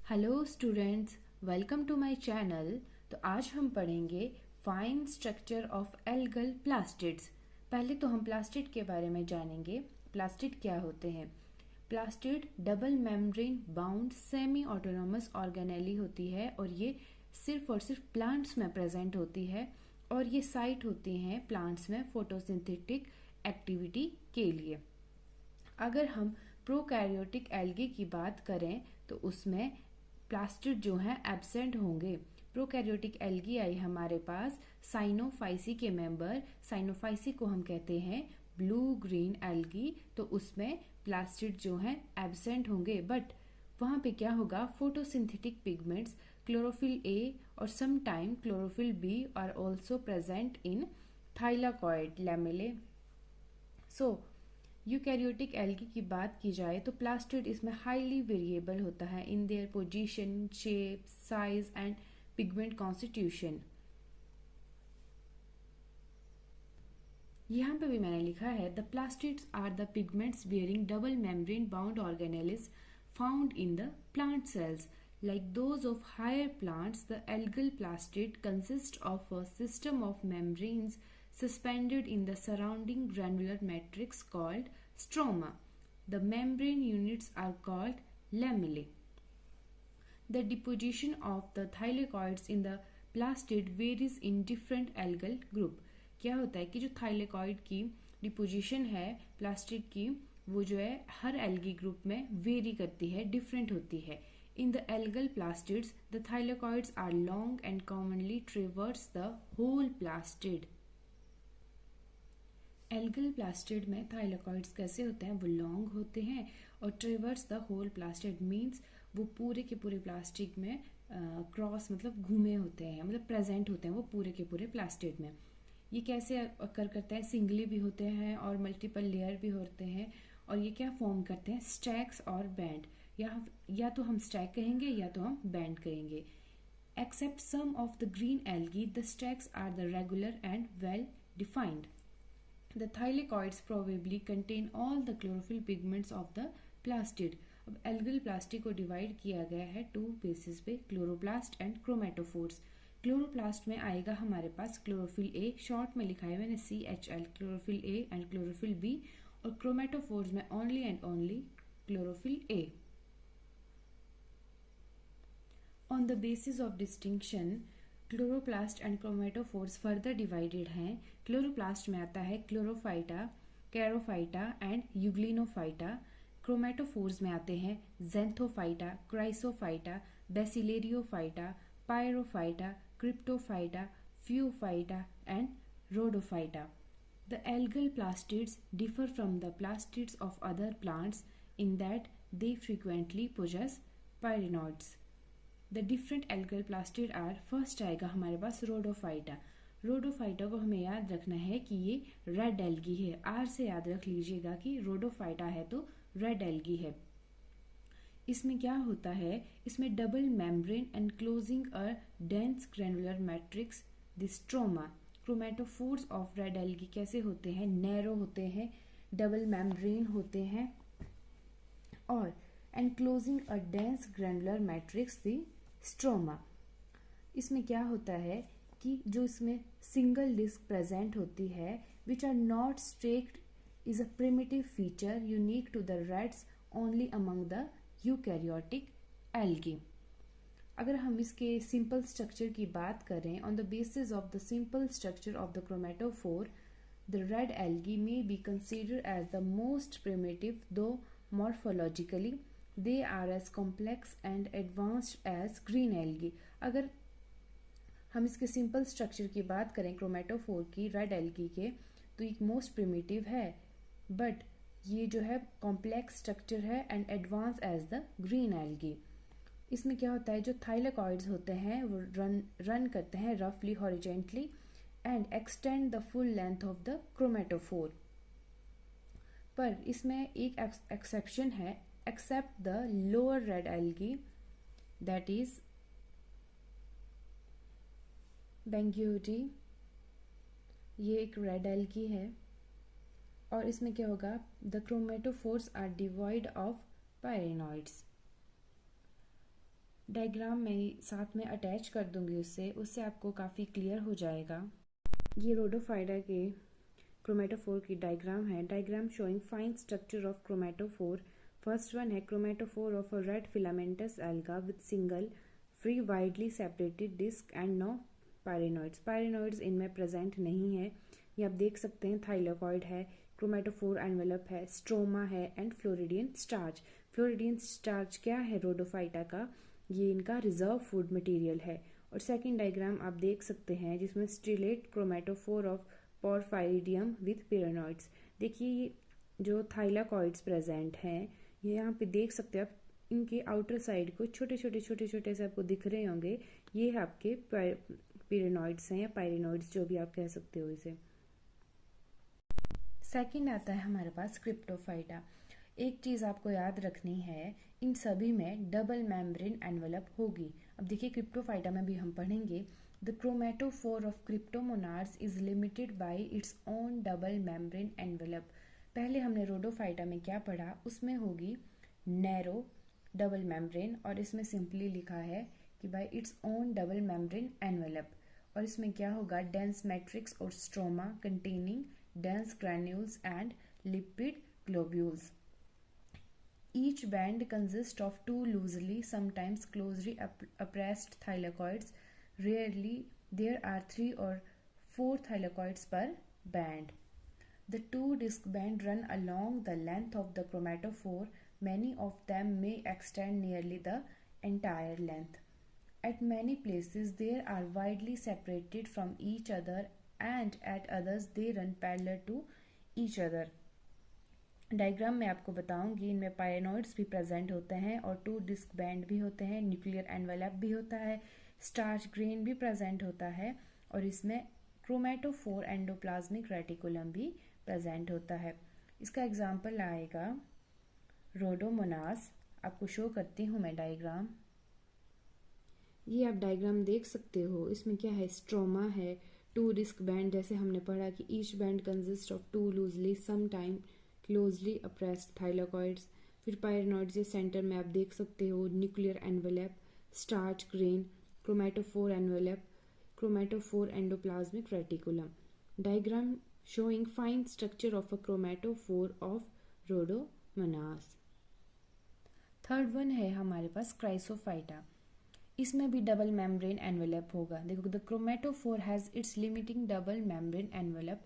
Hello students, welcome to my channel. तो आज हम पढ़ेंगे fine structure of algal plastids. पहले तो हम प्लास्टिड के बारे में जानेंगे। प्लास्टिड क्या होते हैं? Plastid double membrane bound semi autonomous organelle होती है और ये सिर्फ और सिर्फ प्लांट्स में प्रेजेंट होती है और ये साइट होती हैं प्लांट्स में फोटोसिंथेटिक एक्टिविटी के लिए। अगर हम प्रोकैरियोटिक एल्गी की बात करें तो उसमें प्लास्टिड जो है एब्सेंट होंगे। प्रोकैरियोटिक एल्गी आई हमारे पास साइनोफाइसी के मेंबर। साइनोफाइसी को हम कहते हैं ब्लू ग्रीन एल्गी। तो उसमें प्लास्टिड जो है एब्सेंट होंगे, बट वहां पे क्या होगा, फोटोसिंथेटिक पिगमेंट्स क्लोरोफिल ए और some time chlorophyll b are also present in thylakoid lamellae. So eukaryotic algae की बात की जाए तो प्लास्टिड इसमें हाईली वेरिएबल होता है in their position, shape, size and pigment constitution. यहाँ पे भी मैंने लिखा है the plastids are the pigments bearing double membrane bound organelles found in the plant cells. Like those of higher plants, the algal plastid consists of a system of membranes suspended in the surrounding granular matrix called stroma. The membrane units are called lamellae. The deposition of the thylakoids in the plastid varies in different algal group. क्या होता है कि जो thylakoid की deposition है plastid की, वो जो है हर एल्गी ग्रुप में वेरी करती है, डिफरेंट होती है। In the algal plastids, the thylakoids are long and commonly traverse the whole plastid. Algal plastid में थाइलाकॉइड्स कैसे होते हैं? वो लॉन्ग होते हैं और traverse the whole plastid means वो पूरे के पूरे प्लास्टिक में क्रॉस मतलब घूमे होते हैं, मतलब प्रेजेंट होते हैं वो पूरे के पूरे प्लास्टिड में। ये कैसे अकर करता है? सिंगली भी होते हैं और मल्टीपल लेयर भी होते हैं। और ये क्या फॉर्म करते हैं? स्टैक्स और बैंड। या तो हम स्टैक कहेंगे या तो हम बैंड कहेंगे। Except some of the green algae, the stacks are the regular and well defined. The thylakoids probably contain all the chlorophyll pigments of the plastid. अब एल्गल प्लास्टिक को डिवाइड किया गया है टू बेसिस पे, chloroplast and chromatophores. Chloroplast में आएगा हमारे पास chlorophyll A, short में लिखा है मैंने CHL, chlorophyll a and chlorophyll b. और क्रोमेटोफोर्स में only and only chlorophyll a. On the basis of distinction, chloroplast and chromatophores further divided हैं। क्लोरोप्लास्ट में आता है chlorophyta, charophyta and euglenophyta. Chromatophores में आते हैं xanthophyta, chrysophyta, bacillariophyta, pyrrophyta, cryptophyta, phaeophyta and rhodophyta. The algal plastids differ from the plastids of other plants in that they frequently possess pyrenoids. The different algal plastid are, first आएगा हमारे पास Rhodophyta. Rhodophyta को हमें याद रखना है कि ये red algae है। आर से याद रख लीजिएगा कि रोडोफाइटा है तो रेड एल्गी है। इसमें क्या होता है? इसमें double membrane enclosing a dense granular matrix the stroma. Chromatophores of red algae कैसे होते हैं? नैरो होते हैं, डबल मेम्ब्रेन होते हैं और enclosing a dense granular matrix the stroma. इसमें क्या होता है कि जो इसमें सिंगल डिस्क प्रेजेंट होती है which are not stacked is a primitive feature unique to the reds only among the eukaryotic algae. अगर हम इसके सिंपल स्ट्रक्चर की बात करें, on the basis of the simple structure of the chromatophore, the red algae may be considered as the most primitive though morphologically they are as complex and advanced as green algae. अगर हम इसके simple structure की बात करें chromatophore की, red algae के, तो एक मोस्ट प्रिमिटिव है, बट ये जो है कॉम्प्लेक्स स्ट्रक्चर है and advance as the green algae. इसमें क्या होता है? जो थाइलाकॉइड्स होते हैं वो रन करते हैं रफली horizontally and extend the full length of the chromatophore. पर इसमें एक एक्सेप्शन है, except the lower red algae that is Bangia. ये एक रेड एल्गी है और इसमें क्या होगा? The chromatophores are devoid of pyrenoids. Diagram मैं साथ में अटैच कर दूंगी उससे आपको काफ़ी क्लियर हो जाएगा। ये रोडोफाइटा के क्रोमेटोफोर की डायग्राम है। Diagram showing fine structure of chromatophore. First one है chromatophore of a red filamentous alga with single free widely separated disc and no pyrenoids. Pyrenoids इनमें प्रेजेंट नहीं है। ये आप देख सकते हैं थाइलाकॉइड है, क्रोमेटोफोर एनवेलप है, स्ट्रोमा है and floridean starch. Floridean starch क्या है रोडोफाइटा का? ये इनका रिजर्व फूड मटेरियल है। और सेकंड डायग्राम आप देख सकते हैं जिसमें स्टिलेट क्रोमेटोफोर ऑफ पोरफायरिडियम विद पेरानोइड्स। देखिए ये जो थाइलाकॉइड्स प्रेजेंट हैं, ये यहाँ पे देख सकते हैं आप, इनके आउटर साइड को छोटे छोटे से आपको दिख रहे होंगे, ये आपके पेरानोइड्स हैं या पायरेनोइड्स, जो भी आप कह सकते हो इसे। सेकंड आता है हमारे पास क्रिप्टोफाइटा। एक चीज़ आपको याद रखनी है, इन सभी में डबल मेम्ब्रेन एनवेलप होगी। अब देखिए क्रिप्टोफाइटा में भी हम पढ़ेंगे the chromatophore of cryptomonads is limited by its own double membrane envelope. पहले हमने रोडोफाइटा में क्या पढ़ा, उसमें होगी नैरो डबल मेम्ब्रेन, और इसमें सिंपली लिखा है कि bye its own double membrane envelope. और इसमें क्या होगा, डेंस मैट्रिक्स और stroma containing dense granules and lipid globules. Each band consists of two loosely, sometimes closely oppressed thylakoids. Rarely, there are 3 or 4 thylakoids per band. The two disc bands run along the length of the chromatophore. Many of them may extend nearly the entire length. At many places, they are widely separated from each other, and at others they run parallel to each other. Diagram में आपको बताऊंगी, इनमें pyrenoids भी present होते हैं और 2 disc band भी होते हैं, न्यूक्लियर एनवेलप भी होता है, स्टार्च ग्रेन भी प्रेजेंट होता है, और इसमें क्रोमेटोफोर एंडोप्लाज्मिक रेटिकुलम भी प्रेजेंट होता है। इसका एग्जाम्पल आएगा रोडोमोनास। आपको शो करती हूँ मैं डायग्राम। ये आप डायग्राम देख सकते हो, इसमें क्या है, स्ट्रोमा है, 2 डिस्क बैंड, जैसे हमने पढ़ा कि each band consist of 2 loosely some time closely appressed thylakoids. फिर पायरेनोइड्स, ये सेंटर में आप देख सकते हो, nuclear envelope, starch grain, chromatophore envelope, chromatophore endoplasmic reticulum. Diagram showing fine structure of a chromatophore of rhodomonas. Third one है हमारे पास Chrysophyta. इसमें भी डबल मेम्ब्रेन एनवेलप होगा। देखो the chromatophore has its limiting double membrane envelope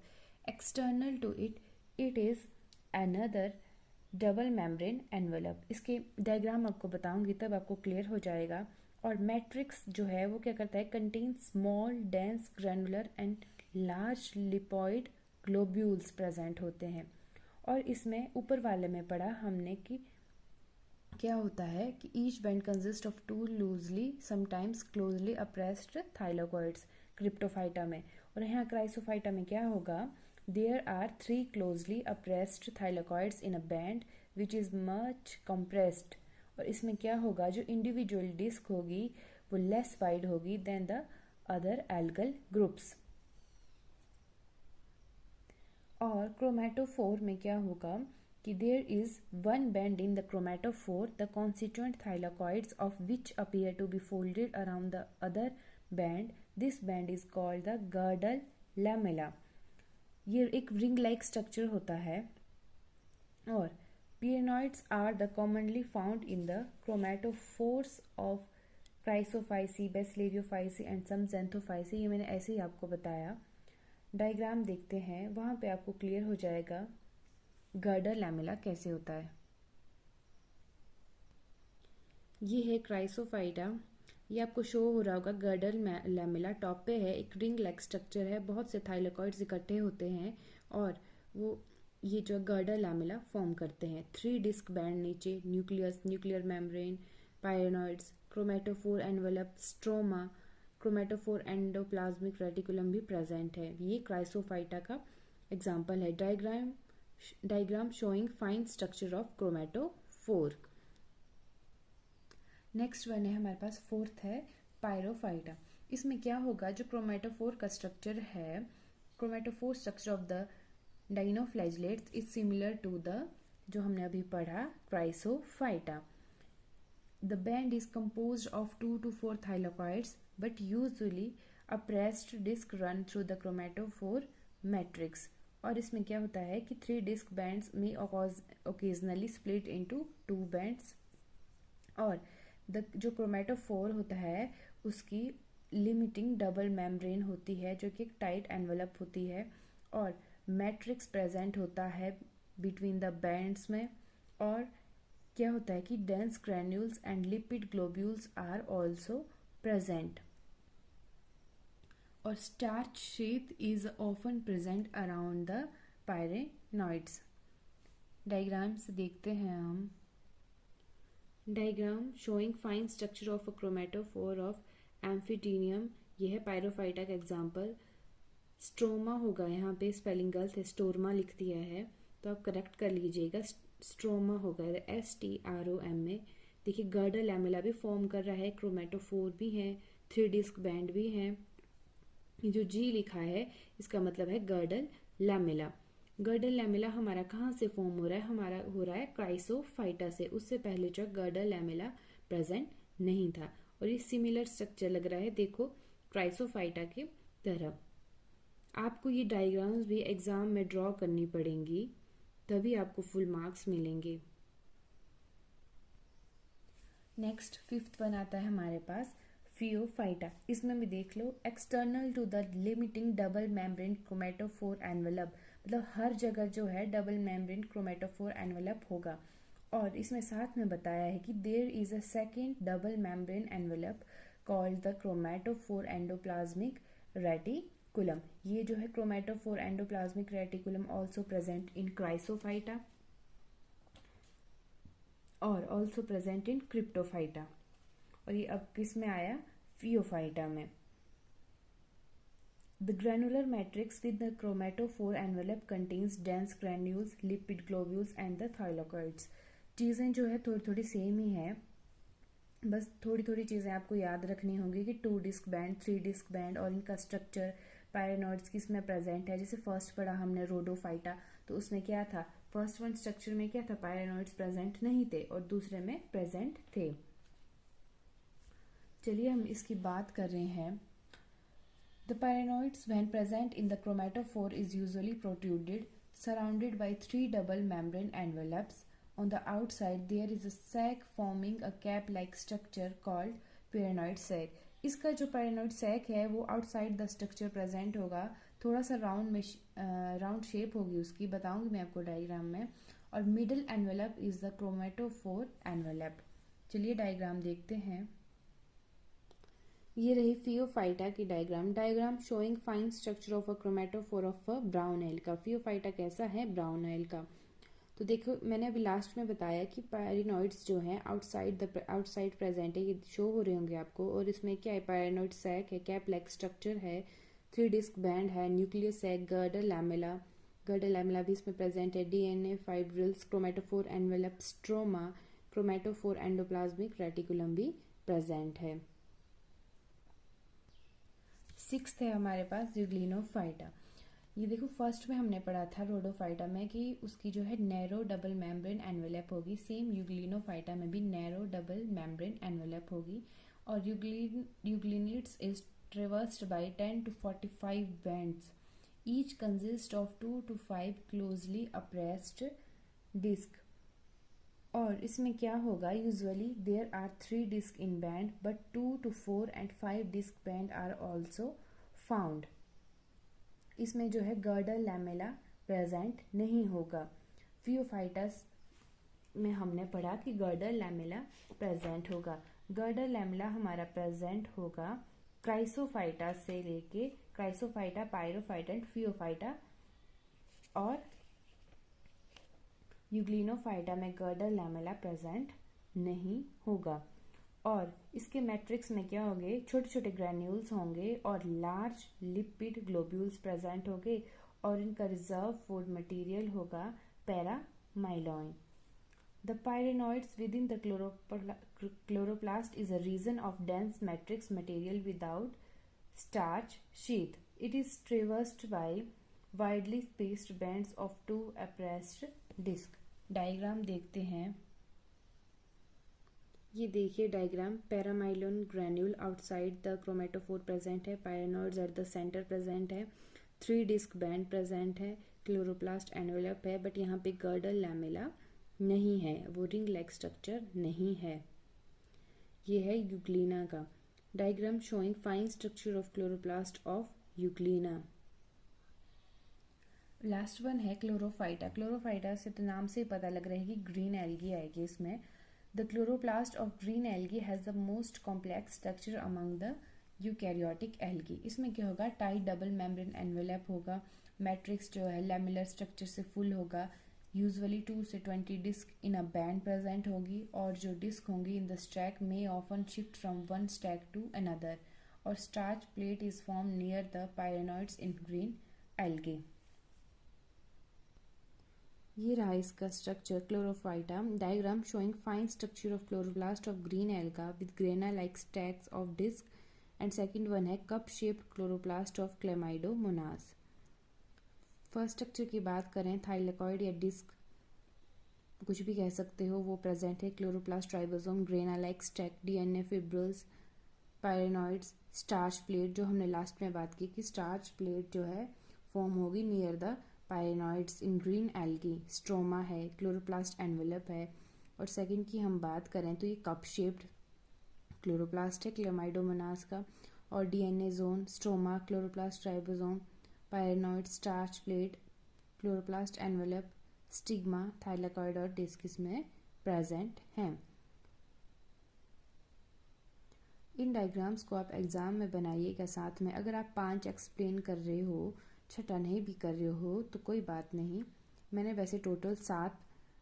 external to it is another double membrane envelope. इसके diagram आपको बताऊंगी तब आपको क्लियर हो जाएगा। और मैट्रिक्स जो है वो क्या करता है, contain small dense granular and large lipoid globules present होते हैं। और इसमें ऊपर वाले में पढ़ा हमने कि क्या होता है कि each band consist of 2 loosely sometimes closely appressed thylakoids cryptophyta में। और यहाँ क्राइसोफाइटा में क्या होगा, there are 3 closely appressed thylakoids in a band which is much compressed. और इसमें क्या होगा, जो इंडिविजुअल डिस्क होगी वो लेस वाइड होगी then the other algal groups. और क्रोमेटोफोर में क्या होगा कि there is one band in the chromatophore, the constituent thylakoids of which appear to be folded around the other band. This band is called the girdle lamella. ये एक ring like structure होता है। और pyrenoids are the commonly found in the chromatophores of chrysophyceae, bacillariophyceae and some xanthophyceae. ये मैंने ऐसे ही आपको बताया। डायग्राम देखते हैं, वहाँ पे आपको क्लियर हो जाएगा गर्डर लैमेला कैसे होता है। ये है क्राइसोफाइटा। ये आपको शो हो रहा होगा, गर्डर लैमेला टॉप पे है, एक रिंग लाइक स्ट्रक्चर है, बहुत से थाइलाकॉइड्स इकट्ठे होते हैं और वो ये जो गर्डर लैमेला फॉर्म करते हैं। 3 डिस्क बैंड नीचे, nucleus, nuclear membrane, pyrenoids, chromatophore envelope, stroma, chromatophore endoplasmic reticulum भी प्रेजेंट है। ये क्राइसोफाइटा का एग्जाम्पल है। Diagram showing fine structure of chromatophore. Next one है हमारे पास, फोर्थ है पायरोफाइटा। इसमें क्या होगा, जो क्रोमेटोफोर का स्ट्रक्चर है, chromatophore structure of the dinoflagellates is similar to the जो हमने अभी पढ़ा chrysophyta. The band is composed of 2 to 4 thylakoids, but usually a pressed disc run through the chromatophore matrix. और इसमें क्या होता है कि 3 disc bands में occasionally split into 2 bands, और जो क्रोमेटोफोर होता है उसकी लिमिटिंग डबल मेम्ब्रेन होती है जो कि एक टाइट एनवलप होती है, और मैट्रिक्स प्रेजेंट होता है बिटवीन द बैंड्स में, और क्या होता है कि dense granules and lipid globules are also present, और starch sheath is often present around the pyrenoids. Diagram से देखते हैं हम। Diagram showing fine structure of a chromatophore of amphidinium, यह है पायरोफाइटा का एग्जाम्पल। स्ट्रोमा होगा, यहाँ पे स्पेलिंग गलत है, स्टोरमा लिख दिया है तो आप करेक्ट कर लीजिएगा, स्ट्रोमा होगा STROMA। देखिए गर्डल लैमेला भी फॉर्म कर रहा है, क्रोमेटोफोर भी है, 3 डिस्क बैंड भी है। ये जो G लिखा है इसका मतलब है गर्डल लैमेला। गर्डल लैमेला हमारा कहाँ से फॉर्म हो रहा है? हमारा हो रहा है क्राइसोफाइटा से। उससे पहले जो गर्डल लैमेला प्रेजेंट नहीं था, और ये सिमिलर स्ट्रक्चर लग रहा है देखो क्राइसोफाइटा की तरह। आपको ये डायग्राम्स भी एग्जाम में ड्रॉ करनी पड़ेंगी, तभी आपको फुल मार्क्स मिलेंगे। नेक्स्ट 5th वन आता है हमारे पास फियोफाइटा। इसमें भी देख लो, external to the limiting double membrane chromatophore envelope, मतलब हर जगह जो है डबल मेम्ब्रेन क्रोमेटोफोर एनवलप होगा। और इसमें साथ में बताया है कि there is a second double membrane envelope called the chromatophore endoplasmic reticulum. ये जो है chromatophore endoplasmic reticulum also present in chrysophyta और ऑल्सो प्रेजेंट इन क्रिप्टोफाइटा, और ये अब किस में आया? फियोफाइटा में। The granular matrix with the chromatophore envelope contains dense granules, lipid globules and the thylakoids। चीज़ें जो है थोड़ी थोड़ी सेम ही है, बस थोड़ी थोड़ी चीज़ें आपको याद रखनी होंगी कि 2 डिस्क बैंड, 3 डिस्क बैंड और इनका स्ट्रक्चर पायरेनॉइड्स किस में प्रेजेंट है। जैसे फर्स्ट पढ़ा हमने रोडोफाइटा, तो उसमें क्या था? फर्स्ट वन स्ट्रक्चर में क्या था? पायरेनॉइड्स प्रेजेंट नहीं थे और दूसरे में प्रेजेंट थे। चलिए हम इसकी बात कर रहे हैं। The pyrenoids, when present in the chromatophore, is usually protruded, surrounded by 3 double membrane envelopes. On the outside, there is a sac forming a cap-like structure called pyrenoid sac. इसका जो pyrenoid sac है वो outside the structure present होगा, थोड़ा सा round shape होगी उसकी, बताऊंगी मैं आपको डायग्राम में। और middle envelope is the chromatophore envelope. चलिए डायग्राम देखते हैं। ये रही फियोफाइटा की diagram showing fine structure of a chromatophore of a brown L का। फियोफाइटा कैसा है? ब्राउन एल का। तो देखो मैंने अभी लास्ट में बताया कि पायरेनॉइड्स जो हैं आउटसाइड प्रेजेंट है, ये शो हो रहे होंगे आपको। और इसमें क्या है? पायरेनॉइड सैक है, कैप लाइक स्ट्रक्चर है, 3 डिस्क बैंड है, न्यूक्लियस सैक, गर्डल लैमेला भी इसमें प्रेजेंट है, DNA fibrils, chromatophore envelope, stroma, chromatophore endoplasmic reticulum भी प्रेजेंट है। 6th है हमारे पास यूग्लिनोफाइटा। ये देखो फर्स्ट में हमने पढ़ा था रोडोफाइटा में कि उसकी जो है नैरो डबल मेम्ब्रेन एनवेलप होगी, सेम यूग्लिनोफाइटा में भी नैरो डबल मेम्ब्रेन एनवेलप होगी। और euglenids is traversed by 10 to 45 bands, each consist of 2 to 5 closely appressed disc. और इसमें क्या होगा? Usually there are 3 disc in band, but 2 to 4 and 5 disc band are also found. इसमें जो है girdle lamella present नहीं होगा। फियोफाइटस में हमने पढ़ा कि गर्डल लैमेला प्रेजेंट होगा। गर्डल लैमेला हमारा प्रेजेंट होगा क्राइसोफाइटा से लेके क्राइसोफाइटा, पायरोफाइटा एंड फियोफाइटा, और यूग्लिनोफाइटा में गर्डल लैमेला प्रेजेंट नहीं होगा। और इसके मैट्रिक्स में क्या होंगे? छोटे छोटे ग्रैन्यूल्स होंगे और लार्ज लिपिड ग्लोब्यूल्स प्रेजेंट होंगे, और इनका रिजर्व फूड मटेरियल होगा paramylon. The pyrenoids with in the chloroplast is a region of dense matrix material without starch sheath. It is traversed by widely spaced bands of 2 appressed disc. Diagram देखते हैं। ये देखिए diagram, paramylon granule outside the chromatophore present है, pyrenoids at the centre present है, 3 disc band present है, chloroplast envelope है, but यहाँ पे गर्डल लैमेला नहीं है, वो रिंग लाइक स्ट्रक्चर नहीं है। ये है यूग्लिना का diagram showing fine structure of chloroplast of Euglena. Last one है क्लोरोफाइटा। क्लोरोफाइटा से तो नाम से पता लग रहा है कि ग्रीन एल्गी आएगी इसमें। The chloroplast of green algae has the most complex structure among the eukaryotic algae. इसमें क्या होगा, टाइट डबल मेम्ब्रेन एनवेलप होगा, मैट्रिक्स जो है लेमुलर स्ट्रक्चर से फुल होगा, यूजुअली 2 से 20 disc in a band present होगी, और जो डिस्क होंगी इन द स्टैक में often shift from one stack to another, और starch plate is form near the pyrenoids in green algae. ये रहा इसका structure Chlorophyta diagram showing fine structure of chloroplast of green alga with grana like stacks of disc, and second one है cup shaped chloroplast of Chlamydomonas. First structure की बात करें, thylakoid या disc कुछ भी कह सकते हो, वो प्रेजेंट है, chloroplast ribosome, grana like stack, DNA, fibrils, pyrenoids, starch plate, जो हमने लास्ट में बात की कि स्टार्च प्लेट जो है फॉर्म होगी near the pyrenoids in green algae, stroma है, क्लोरोप्लास्ट एनवेलप है, और सेकंड की हम बात करें तो ये कप शेप्ड क्लोरोप्लास्ट है क्लेमाइडोमोनास का, और DNA zone, stroma, chloroplast ribosome, pyrenoid, starch plate, chloroplast envelope, stigma, thylakoid और डिस्क इसमें प्रेजेंट हैं। इन डायग्राम्स को आप एग्जाम में बनाइएगा साथ में। अगर आप 5 एक्सप्लेन कर रहे हो, छठा नहीं भी कर रहे हो तो कोई बात नहीं, मैंने वैसे टोटल 7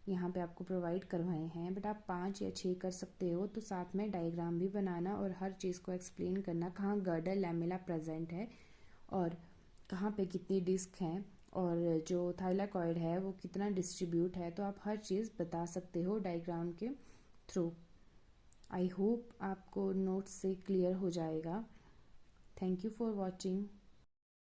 यहाँ पे आपको प्रोवाइड करवाए हैं, बट आप 5 या 6 कर सकते हो, तो साथ में डायग्राम भी बनाना और हर चीज़ को एक्सप्लेन करना, कहाँ गर्डल लैमेला प्रेजेंट है और कहाँ पे कितनी डिस्क हैं, और जो थाइलेकॉइड है वो कितना डिस्ट्रीब्यूट है, तो आप हर चीज़ बता सकते हो डायग्राम के थ्रू। आई होप आपको नोट्स से क्लियर हो जाएगा। Thank you for watching.